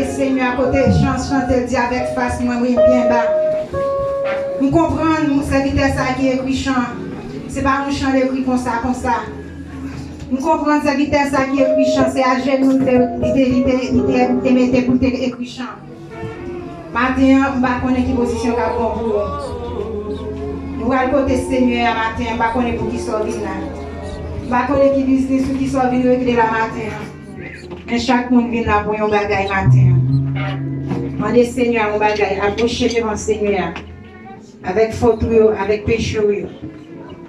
Seigneur, à côté chanter dit avec face, moi, oui, bien bas. Nous comprenons, mon serviteur, ça qui est écrit chant. Ce n'est pas un chant écrit comme ça, comme ça. Nous comprenons, serviteur, ça qui est écrit chant, c'est à genoux, il mettait pour écrit chant. Matin, on va connaître qui position qu'a bon pour nous. Nous allons côté Seigneur, matin, on va connaître pour qui sort là. On va connaître qui business ou qui sort vient réguler la matin. Mais chaque monde vient là pour un bagage matin. Demandez Seigneur mon bagage, approchez devant le Seigneur. Avec faute, avec péché.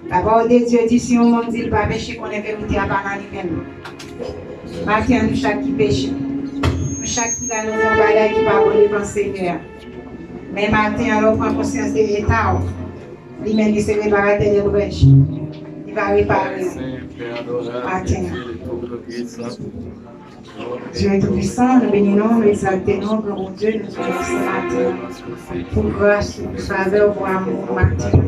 La parole de Dieu dit si on monde dit pas péché, qu'on est vérité à part lui-même. Matin, nous chaque qui péché. Nous chaque qui a nos bagages qui va devant le Seigneur. Mais matin, alors prend conscience de l'état. Lui-même, il se répare des brèches. Il va réparer. Matin. Dieu est tout-puissant, nous bénissons, nous exaltons, gloire au Dieu, nous sommes ce matin. Pour grâce, pour faveur, pour amour, matin.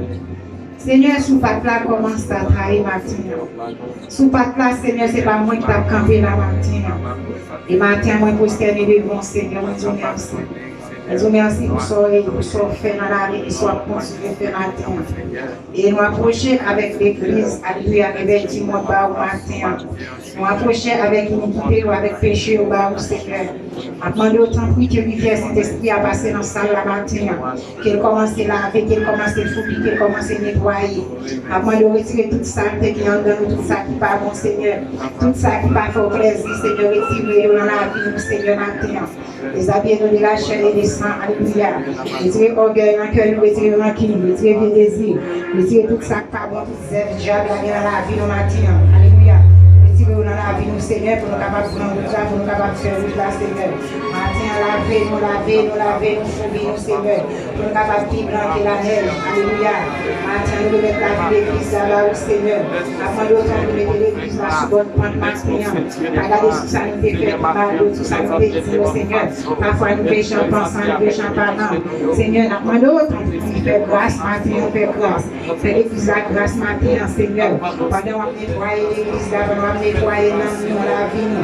Seigneur, sous pas là, commence à travailler matin. Sous pas là, Seigneur, ce n'est pas moi qui t'ai campé là matin. Et matin, moi, pour sterner devant Seigneur, nous disons merci. Nous disons merci pour ce fait dans la vie, pour ce qu'on fait matin. Et nous approcher avec l'église, alléluia, réveil du monde bas au matin. Nous approcher avec iniquité ou avec péché au bas au Seigneur. Demandez autant que rivière Saint-Esprit a passé dans la salle la matin. Qu'elle commence à laver, qu'elle commence à fouiller, qu'elle commence à nettoyer. Demandez de retirer toute saleté qui est en nous, tout ça qui n'est pas bon, Seigneur. Tout ça qui n'est pas fait plaisir, Seigneur. Retirez-le dans la vie, Seigneur, matin. Les habits de la chair et des sangs, alléluia. Retirez orgueil, rancœur, retirez rancune, retirez vieux désir. Retirez tout ça qui n'est pas bon, tout ça qui diable dans la vie, dans matin. Alléluia. Retirez dans la vie, nous, Seigneur, pour nous capables de prendre ça, pour nous capables de faire la Seigneur. Matin, laver, nous, sauver, nous, Seigneur. Pour nous capables de vivre dans la neige. Alléluia. Matin, nous mettre la vie de l'église là, au Seigneur. Avant d'autres, nous mettre l'église là, sous bonne pente matin. Regardez tout ça, nous fait mal, tout ça, nous fait dire au Seigneur. Parfois, nous péchons en pensant, nous péchons en parlant. Seigneur, avant d'autres, nous fait grâce matin, nous fait grâce. Fais l'église là, grâce matin, Seigneur. Pendant qu'on nettoie l'église là, pendant qu'on nettoie la vie.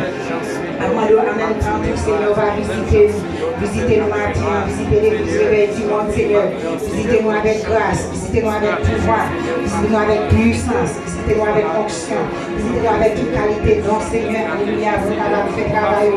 Avant d'autres, en même temps, tout Seigneur va visiter nous matin, visiter l'église réveil du monde, Seigneur. Visitez-nous avec grâce, visitez-nous avec pouvoir, visitez-nous avec puissance, visitez-nous avec onction, visitez-nous avec toute qualité de nom, Seigneur. Alléluia, vous allez faire travail.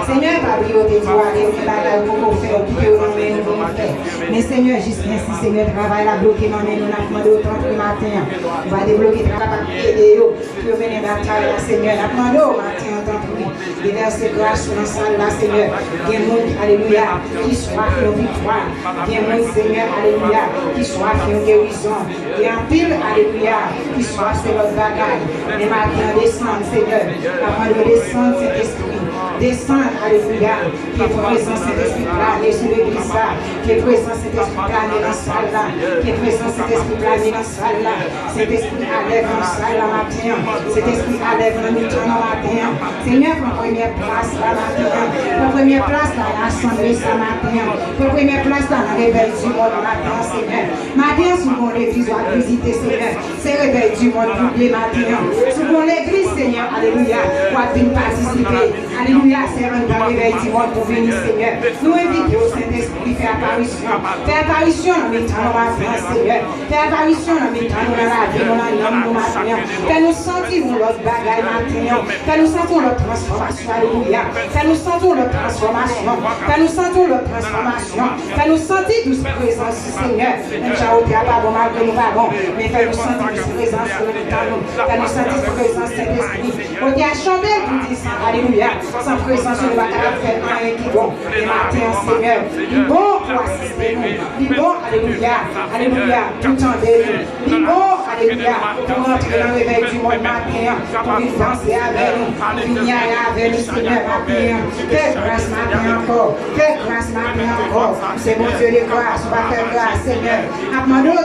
Seigneur, pas oublier de toi, les bagages pour faire, qui peut nous faire. Mais Seigneur, juste ainsi, Seigneur, travail à bloquer, nous avons demandé autant que le matin. On va débloquer le travail pour aider, pour venir bataille, Seigneur. Nous avons demandé au matin, en tant que lui, et verser grâce sur la salle, là, Seigneur. Bien monde, alléluia, qui soit nos victoires. Bien monde, Seigneur, alléluia, qui soit nos guérison. Et en pile, alléluia, qui soit sur notre bagage. Les matins, descendre, Seigneur. Avant de descendre, cet esprit. Descendre, alléluia, qui est présent, cet esprit plané sur l'église là. Qui est présent, cet esprit plané dans la salle là. Qui est présent, cet esprit plané dans la salle là. Cet esprit allève dans la salle là matin. Cet esprit allève dans le temps matin. Seigneur, prends première place là matin. Prends première place dans l'assemblée ce matin. Prends première place dans la réveil du monde matin, Seigneur. Matin, sous mon église, on va visiter, Seigneur. C'est réveil du monde pour les matins. Sous mon église, Seigneur, alléluia, pour venir participer. Alléluia, c'est un réveil du monde pour venir, Seigneur. Nous invitons au Saint-Esprit, faire apparition. Faire apparition dans mes temps, Seigneur. Faire apparition dans mes temps, dans la vie, dans la langue, matin. Fais-nous sentir notre bagaille matin. Fais-nous sentir notre transformation, alléluia. Fais-nous sentir notre transformation. Fais-nous sentir notre transformation. Fais-nous sentir douce présence, Seigneur. Même si on n'a pas bon mal que nous parlons, mais fais-nous sentir douce présence sur le temps. Fais-nous sentir douce présence, Saint-Esprit. On dit à chanter pour dire ça, alléluia. Sans présence, on ne va pas faire rien qui est bon. Et matin, Seigneur, il est bon pour assister nous. Il est bon, alléluia. Alléluia. Tout en nous. Il est bon, alléluia. Pour entrer dans le réveil du monde matin. Pour venir danser avec nous. Pour venir avec nous, Seigneur, matin. Fais grâce matin. encore. Fais grâce matin encore. C'est mon Dieu de grâce. On va faire grâce, Seigneur. Apprends-nous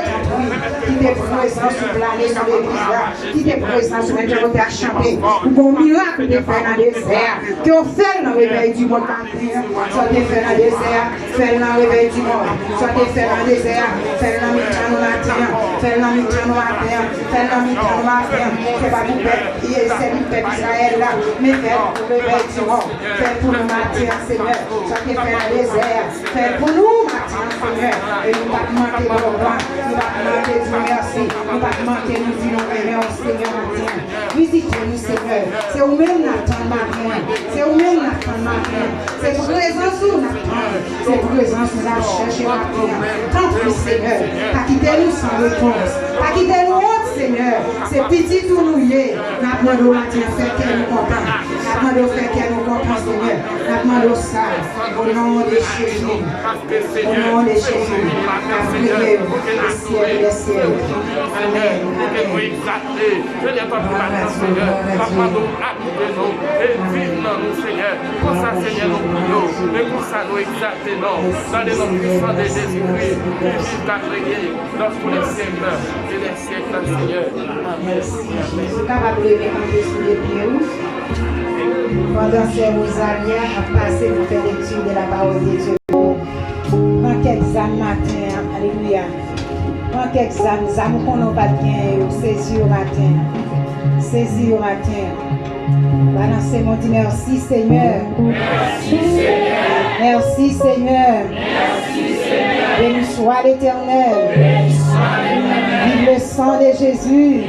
qui t'es présent sur l'année, sur l'église là. Qui t'es présent sur l'interrogatoire à chanter. Ou bon miracle de faire dans le désert. Que on fait dans le réveil du monde matin. Soit t'es fait dans le désert. Fais dans le réveil du monde. Soit t'es fait dans le désert. Fais dans le matin. Fais dans le matin. Fais dans le matin. C'est pas pour c'est le peuple d'Israël là. Mais fais pour le réveil du monde. Fais pour le matin, Seigneur. Soit t'es fait dans le désert. Fais pour nous matin, Seigneur. Et nous pas manquer de nos bras. Nous pas manquer de nous merci. Nous pas manquer de nous dire nous remercions, Seigneur matin. Visitez-nous, Seigneur. C'est vous-même Nathan matin. C'est vous-même Nathan matin. C'est pour présence où Nathan. C'est pour présence où nous avons cherché matin. Tant pis, Seigneur. Pas quitter nous sans réponse. Pas quitter nous autres, Seigneur. C'est petit tout nous y est. Nous demandons matin, fait qu'elle nous comprenne. Nous demandons fait qu'elle nous comprenne, Seigneur. Nous demandons ça. Au nom de Jésus. Au nom de Jésus. Priez le ciel et les ciels. Amen. Papa nous accueille nous et vive dans nous, Seigneur. Pour ça, Seigneur, nous prions. Et pour ça, nous exaltons dans les noms puissants de Jésus-Christ. Et vive ta prière dans tous les siècles et les siècles, Seigneur. Merci. Je suis capable de camper sur les pieds. Pendant ces rosariens, on passe pour faire l'étude de la parole de Dieu. Dans quelques âmes matin, alléluia. Dans quelques âmes qu'on n'a pas bien, saisi au matin. Saisi au matin. Balancez mon dit merci Seigneur. Merci Seigneur. Merci Seigneur. Merci Seigneur. Béni soit l'Éternel. Béni soit l'Éternel. Vive le sang de Jésus.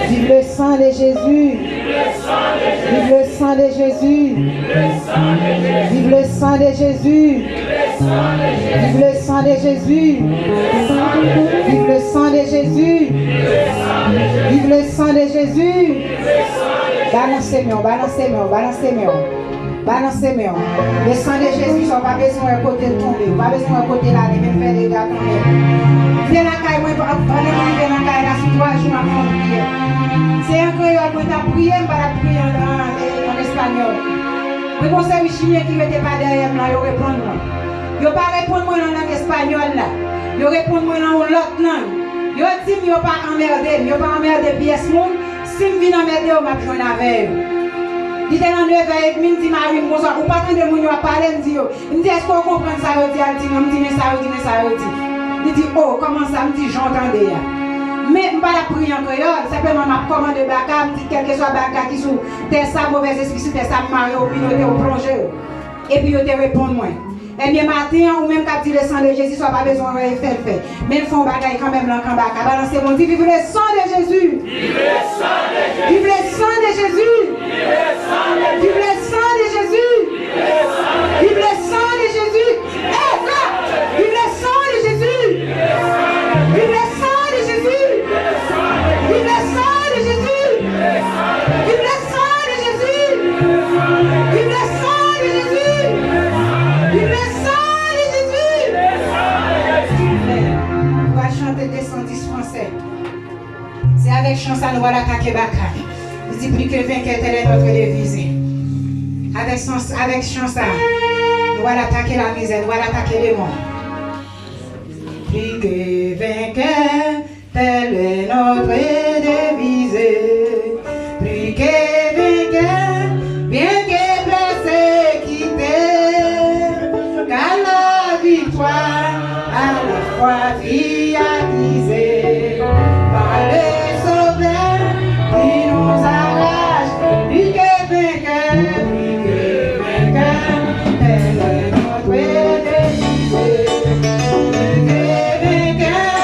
Vive le sang de Jésus. Vive le sang de Jésus. Vive le sang de Jésus. Vive le sang de Jésus. Vive le sang de Jésus. Vive le sang de Jésus. Balancez-moi, balancez-moi, balancez-moi. Balancez-moi. Le sang de Jésus, on n'a pas besoin de côté tomber. Pas besoin de côté là, de faire des gars tomber. Viens la caille, moi, viens la caille là, sur 3 jours avant de prier. C'est un créole, moi, t'as prié, je vais prier en espagnol. Mais bon, c'est un chimien qui ne mettait pas derrière moi, il répond moi. Il ne pas répondre moi dans la langue espagnole là. Il répond moi dans l'autre langue. Il dit, il ne pas emmerder, il ne pas emmerder pièce monde. Si je viens emmerder, on m'a besoin avec vous. Il était dans 9h30, il dit, Marie, bonsoir, ou pas quand de moun yo parler, il me dit, est-ce qu'on comprend ça, il dit, non, il dit, mais ça, il dit, mais ça, il dit. Il dit, oh, comment ça, il me dit, j'entendais. Mais je ne vais pas prier en créole, simplement, je commande de baka, je dis, quel que soit baka qui sous, t'es ça, mauvais esprit, si t'es ça, marie, ou puis t'es au plongé. Et puis, te répondre moi. Eh bien, matin, ou même quand tu le sang de Jésus, soit pas besoin de faire le fait. Mais il faut bagaille quand même là, quand baka. Balancez mon dit, vive le sang de Jésus. Vive le sang de Jésus. Vive le sang de Jésus. Vive le sang de Jésus. Vive le sang de Jésus. Eh là, vive le sang de Jésus. Vive le sang de Jésus. Vive le sang de Jésus. Vive le sang de Jésus. Vive le sang de Jésus. Vive le sang de Jésus. On va chanter des chants français. C'est avec chant ça nous voilà attaquer Baka. Il dit plus que vainqueur tel est notre devise. Avec chant ça, nous allons attaquer la misère, nous allons attaquer les mondes. Plus que vainqueur tel est notre devise. Plus que vainqueur, bien que blessé, quitté. Car la victoire à la fois finalisée par le Sauveur qui nous arrache. Plus que vainqueur, elle est notre devise. Plus que vainqueur,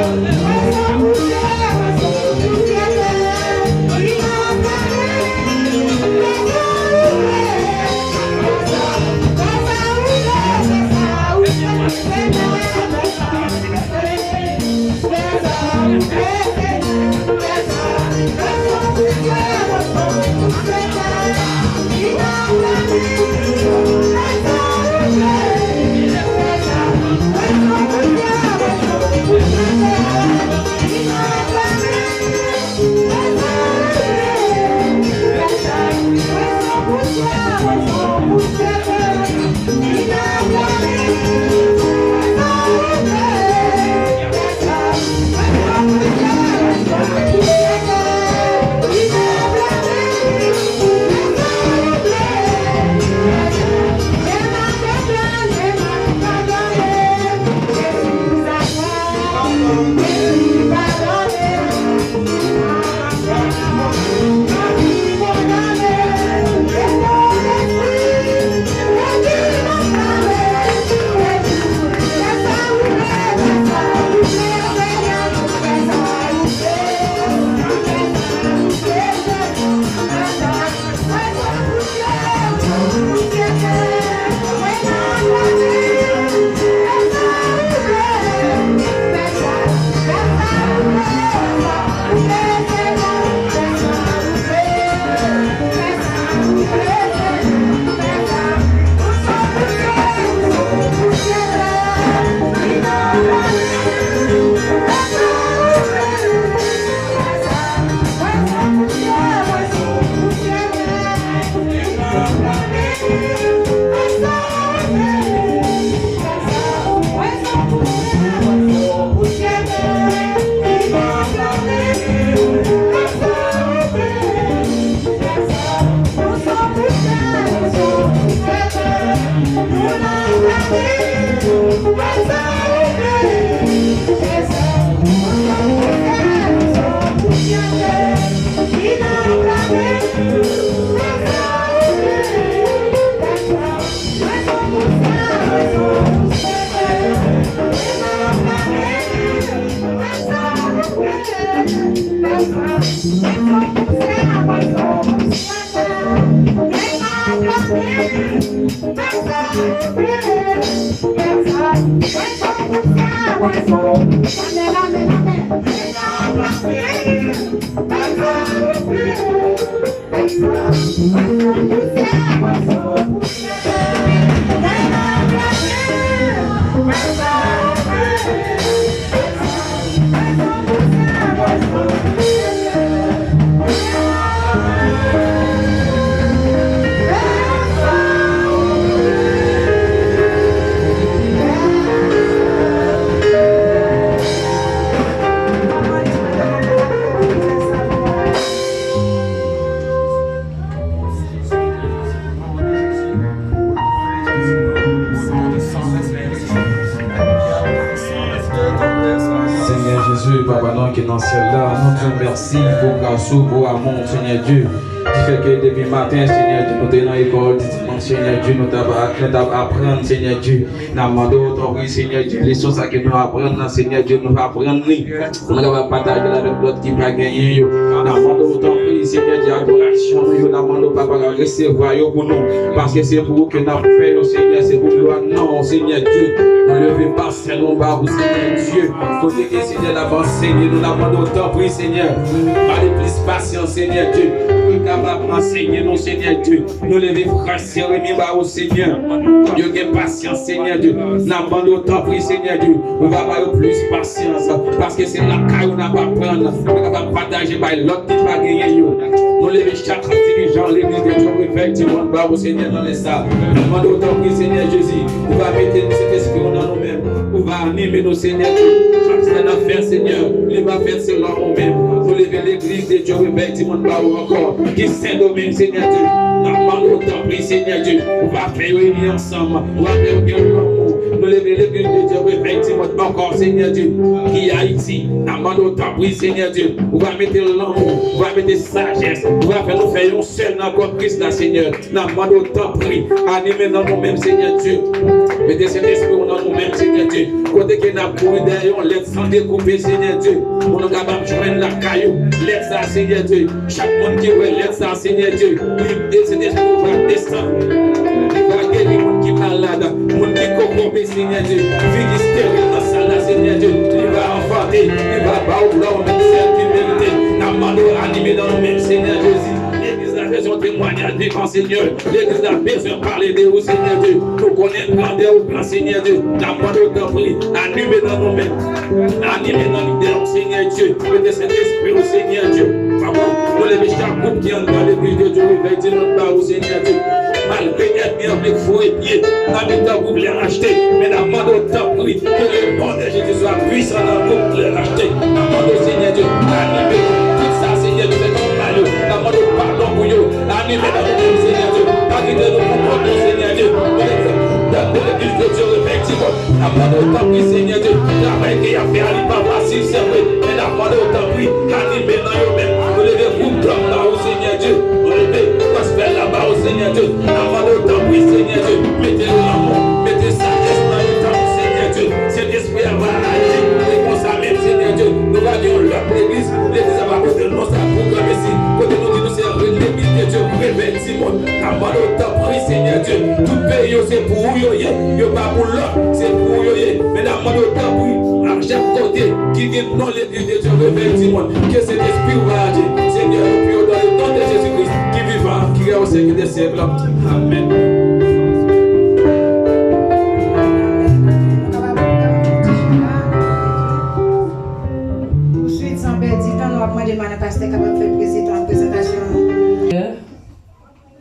Let's go. Papa, non, qui est dans le ciel là, nous te remercions pour grâce, pour amour, Seigneur Dieu, qui fait que depuis matin, Seigneur Dieu, nous sommes dans l'école, Seigneur Dieu, nous t'avons apprendre, Seigneur Dieu, nous demandons autorisé, Seigneur Dieu, les choses que nous apprenons, Seigneur Dieu, nous apprenons, nous avons partagé avec l'autre qui va gagner, nous demandons autorisé, Seigneur Dieu, adoration, nous demandons, Papa, de recevoir pour nous, parce que c'est pour vous que nous avons fait, Seigneur, c'est pour nous, non, Seigneur Dieu, nous levons pas, Seigneur, nous Seigneur Dieu, côté que Seigneur d'avance, Seigneur, nous demandons autant, oui, Seigneur, parlez plus patience, Seigneur Dieu, pour capable d'enseigner nous, Seigneur Dieu, nous levons frères, Seigneur, au Seigneur, Dieu, que patience, Seigneur Dieu, nous demandons autant, oui, Seigneur Dieu, nous va avoir plus patience, parce que c'est la caille où nous n'a pas prendre, nous va partager par l'autre qui va gagner, nous levons chaque dirigeant, l'église de Dieu, effectivement, au Seigneur, dans les salles, nous demandons autant, oui, Seigneur Jésus, nous va mettre cet esprit dans nous-mêmes, nous va animer nos Seigneur Dieu, chaque affaire, Seigneur, il va faire selon nous-mêmes, nous lever l'église de Dieu, effectivement, encore, qui s'est Seigneur Dieu, nous demandons autant, oui, Seigneur Dieu, on va faire réunir ensemble, on va faire l'amour, nous lever l'église de Dieu, effectivement, encore, Seigneur Dieu, qui est Haïti, nous demandons autant, oui, Seigneur Dieu, on va mettre l'amour, on va mettre sagesse, on va faire nous faire un seul dans le Christ, là, Seigneur, nous demandons autant, oui, animer dans nous-mêmes, Seigneur Dieu, mettez cet esprit dans nous-mêmes, Seigneur Dieu, côté que nous avons couru derrière, on laisse sans découper, Seigneur Dieu, on est capable de joindre la caillou, laisse ça, Seigneur Dieu, chaque monde qui veut, laisse ça, Seigneur Dieu, et cet esprit va descendre, il va guérir les gens qui sont malades, les gens qui sont corrompus, Seigneur Dieu, vie qui stérile dans sa là, Seigneur Dieu, il va enfanter, il va battre l'homme, celle qui mérite, nous demandons animer dans nous-mêmes, Seigneur Jésus. L'église a besoin de témoignage vivant, Seigneur. L'église a besoin de parler de vous, Seigneur Dieu. Nous connaissons grandeur au grand Seigneur Dieu. Nous demandons de prier, animer dans nous-mêmes, animer dans nous, Seigneur Dieu. Mettez cet esprit au Seigneur Dieu. Papa, nous les chaque groupe qui est dans l'église de Dieu, nous dit notre part au Seigneur Dieu. Malgré qu'il y a des faux et pieds, dans le temps pour les racheter, mais nous demandons de prier que le nom de Jésus soit puissant dans le pour les racheter. Nous demandons au Seigneur Dieu, animer tout ça, Seigneur Dieu, fait ton mal. Nous demandons pardon pour eux, animer dans le Seigneur Dieu, pas quitter nous pour le Seigneur Dieu. Dans l'église de Dieu, effectivement, nous demandons autant de Seigneur Dieu, travail qu'il y a fait, il pas facile, c'est vrai, mais nous demandons autant de animer dans eux-mêmes. Nous levez vous comme là au Seigneur Dieu, nous levez prospère là-bas au Seigneur Dieu, nous demandons autant de Seigneur Dieu, mettez l'amour, mettez sagesse dans le temps, Seigneur Dieu, cet esprit va agir, et pour ça même, Seigneur Dieu, nous allons l'autre l'église va côté de nous, ça programme ici, côté nous, nous c'est l'église de Dieu, réveille Simon, nous demandons autant de Seigneur Dieu, tout pays c'est pour vous, yo pas pour l'autre, c'est pour vous, mais nous demandons autant pour à chaque côté qui dit non l'église de Dieu, réveille Simon, que cet esprit va agir, Seigneur, nous prions dans le nom de Jésus-Christ, qui vivant, qui est au siècle des siècles. Amen.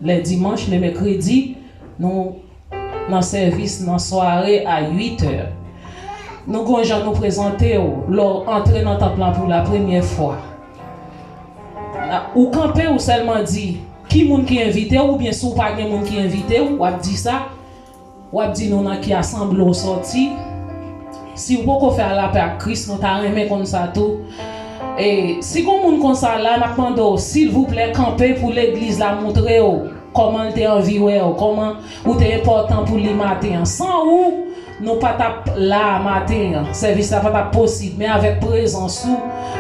Les dimanches, les mercredis, nous dans service, dans soirée à 8h. Nous allons nous présenter, entrer dans le temple pour la première fois. Ou camper ou seulement dit qui moun qui invité ou bien sous pas de moun qui invité ou dit ça ou dit nous qui assemble au sorti. Si vous pouvez faire la paix à Christ, nous t'a aimé comme ça tout. Et si vous moun comme ça là, m'attendons s'il vous plaît camper pour l'église la montrer comment t'es environné, comment ou t'es important pour les matins. Sans ou nous pas là matin, service là pas possible, mais avec présence ou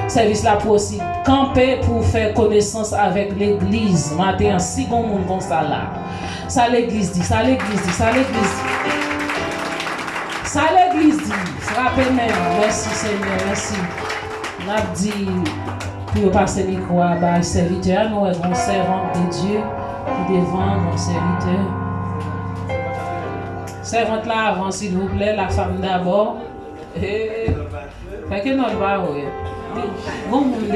service là possible. Camper pour faire connaissance avec l'église matin si bon monde comme ça là. Ça l'église dit, ça l'église dit, ça l'église dit. Ça l'église dit. Frappez même. Merci Seigneur, merci. On a dit pour passer le micro à bas serviteur, nous avons servante de Dieu qui devant mon serviteur. Servante là avant s'il vous plaît, la femme d'abord. Fait que nous va oui. Bon monde.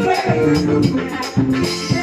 Yeah. Thank you.